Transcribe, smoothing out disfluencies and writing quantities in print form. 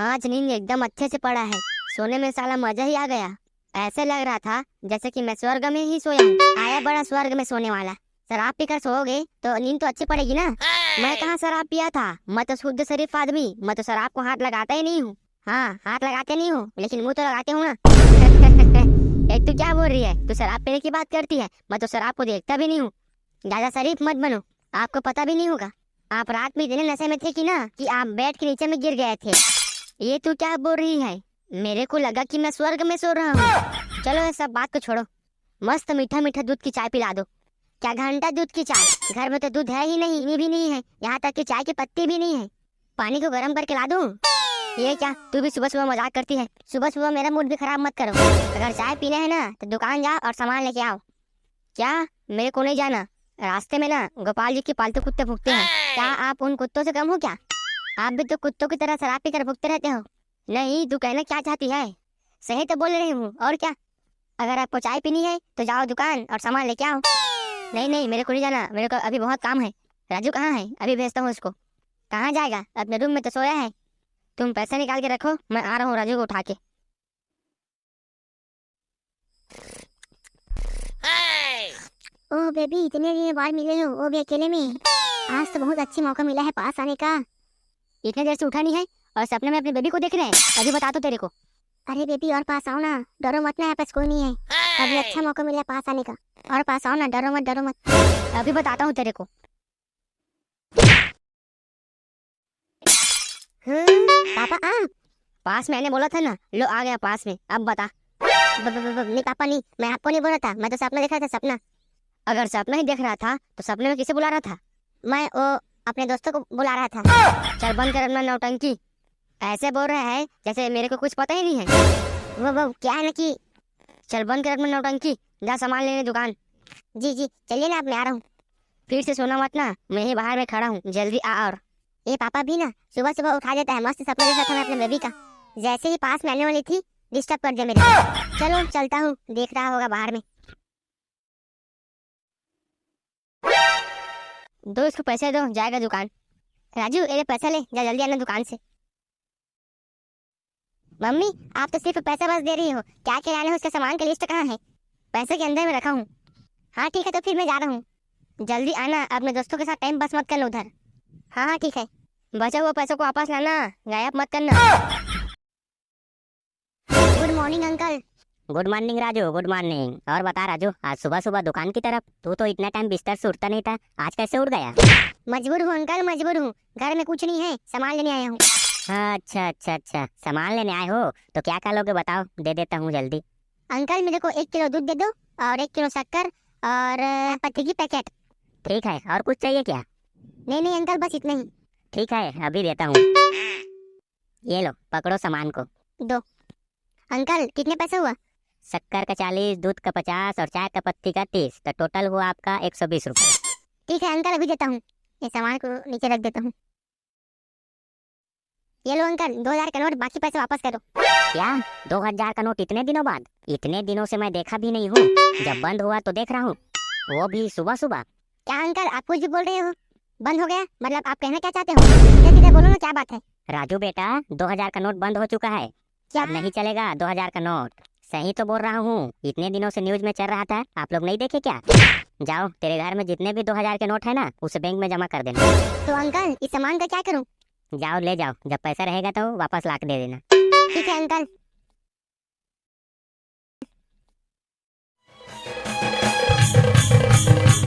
आज नींद एकदम अच्छे से पड़ा है। सोने में साला मजा ही आ गया। ऐसे लग रहा था जैसे कि मैं स्वर्ग में ही सोया हूँ। आया बड़ा स्वर्ग में सोने वाला। शराब पीकर सोओगे तो नींद तो अच्छी पड़ेगी ना। मैं कहाँ शराब पिया था, मैं तो शुद्ध शरीफ आदमी। मैं तो शराब को हाथ लगाता ही नहीं हूँ। हाँ, हाथ लगाते नहीं हूँ लेकिन मुँह तो लगाते हूँ ना। एक तू क्या बोल रही है? तू शराब पीने की बात करती है। मैं तो शराब को देखता भी नहीं हूँ। ज्यादा शरीफ मत बनो, आपको पता भी नहीं होगा। आप रात में इतने नशे में थे कि ना कि आप बेड के नीचे में गिर गए थे। ये तू क्या बोल रही है? मेरे को लगा कि मैं स्वर्ग में सो रहा हूँ। चलो ये सब बात को छोड़ो, मस्त मीठा मीठा दूध की चाय पिला दो। क्या घंटा दूध की चाय? घर में तो दूध है ही नहीं, इनी भी नहीं है, यहाँ तक कि चाय की पत्ती भी नहीं है। पानी को गर्म करके ला दूँ? ये क्या, तू भी सुबह सुबह मजाक करती है? सुबह सुबह मेरा मूड भी खराब मत करो। अगर चाय पीना है ना तो दुकान जाओ और सामान लेके आओ। क्या? मेरे को नहीं जाना। रास्ते में ना गोपाल जी के पालतू कुत्ते भूखते हैं। क्या आप उन कुत्तों से कम हो क्या? आप भी तो कुत्तों की तरह शराब पीकर भुगते रहते हो। नहीं, तू कहना क्या चाहती है? सही तो बोल रही हूँ, और क्या। अगर आपको चाय पीनी है तो जाओ दुकान और सामान लेके आओ। नहीं नहीं, मेरे को नहीं जाना, मेरे को अभी बहुत काम है। राजू कहाँ है? अभी भेजता हूँ उसको। कहाँ जाएगा? अपने रूम में तो सोया है। तुम पैसे निकाल के रखो, मैं आ रहा हूँ राजू को उठा के। ओह बेबी, इतने दिन बाद मिले हो, वो भी अकेले में। आज तो बहुत अच्छी मौका मिला है पास आने का। इतने देर से उठा नहीं है और सपने में अपने बेबी को देख रहे हैं। अभी बता दो तेरे को। अरे बेबी और पास आओ ना, डरो मत ना, यहाँ पास कोई नहीं है। अभी अच्छा मौका मिला पास आने का, और पास आओ ना, डरो मत डरो मत। अभी बताता हूँ तेरे को। पापा आ पास, मैंने बोला था ना, लो आ गया पास में। अब बता। नहीं पापा नहीं, मैं आपको नहीं बोला था, मैं तो सपना देख रहा था, सपना। अगर सपना ही देख रहा था तो सपने में किसे बुला रहा था? मैं वो अपने दोस्तों को बुला रहा था। चल बंद कर अपना नौटंकी। ऐसे बोल रहा है जैसे मेरे को कुछ पता ही नहीं है। वो क्या है ना कि चल बंद कर अपना नौटंकी, जा सामान लेने दुकान। जी जी चलिए ना, आप, मैं आ रहा हूँ। फिर से सोना मत ना, मैं ही बाहर में खड़ा हूँ, जल्दी आ। और ये पापा भी ना सुबह सुबह उठा देता है। मस्त सपना देखा था मैं अपने बेबी का, जैसे ही पास में आने वाली थी डिस्टर्ब कर दिया मेरे। चलो चलता हूँ, देख रहा होगा बाहर में। दो इसको पैसे दो, जाएगा दुकान। राजू ये पैसा ले, जा जल्दी आना दुकान से। मम्मी आप तो सिर्फ पैसा बस दे रही हो, क्या क्या लाना है उसका सामान की लिस्ट कहाँ है? पैसे के अंदर में रखा हूँ। हाँ ठीक है, तो फिर मैं जा रहा हूँ। जल्दी आना, अपने दोस्तों के साथ टाइम पास मत करना उधर। हाँ हाँ ठीक है। बचा हुआ पैसों को वापस लाना, गायब मत करना। Good morning uncle. Good morning Raju, good morning. और बता राजू, आज सुबह सुबह दुकान की तरफ? तू तो इतना टाइम बिस्तर से उठता नहीं था, आज कैसे उठ गया? मजबूर हूँ अंकल, मजबूर हूँ। घर में कुछ नहीं है, सामान लेने आया हूँ। हाँ, अच्छा अच्छा अच्छा, सामान लेने आए हो तो क्या क्या लोगे बताओ, दे देता हूँ जल्दी। अंकल मेरे को 1 किलो दूध दे दो, और 1 किलो शक्कर, और पत्ती की पैकेट। ठीक है, और कुछ चाहिए क्या? नहीं नहीं अंकल, बस इतना ही। ठीक है, अभी देता हूँ। ये लो पकड़ो सामान को। दो। अंकल कितने पैसे हुआ? शक्कर का 40, दूध का 50 और चाय का पत्ती का 30, तो टोटल हुआ आपका 120 रुपये। ठीक है अंकल, अभी देता हूँ। ये सामान को नीचे रख देता हूँ। ये लो अंकल, 2000 का नोट, बाकी पैसे वापस करो। क्या 2000 का नोट इतने दिनों बाद? इतने दिनों से मैं देखा भी नहीं हूँ, जब बंद हुआ तो देख रहा हूँ, वो भी सुबह सुबह। क्या अंकल आप कुछ भी बोल रहे हो? बंद हो गया मतलब आप कहना क्या चाहते हो? सीधे सीधे बोलो ना, क्या बात है? राजू बेटा, 2000 का नोट बंद हो चुका है। क्या? अब नहीं चलेगा 2000 का नोट। सही तो बोल रहा हूँ, इतने दिनों से न्यूज में चल रहा था, आप लोग नहीं देखे क्या? जाओ, तेरे घर में जितने भी 2000 के नोट है ना, उसे बैंक में जमा कर देना। तो अंकल इस सामान का क्या करूँ? जाओ ले जाओ, जब पैसा रहेगा तो वापस ला के दे देना। ठीक है अंकल।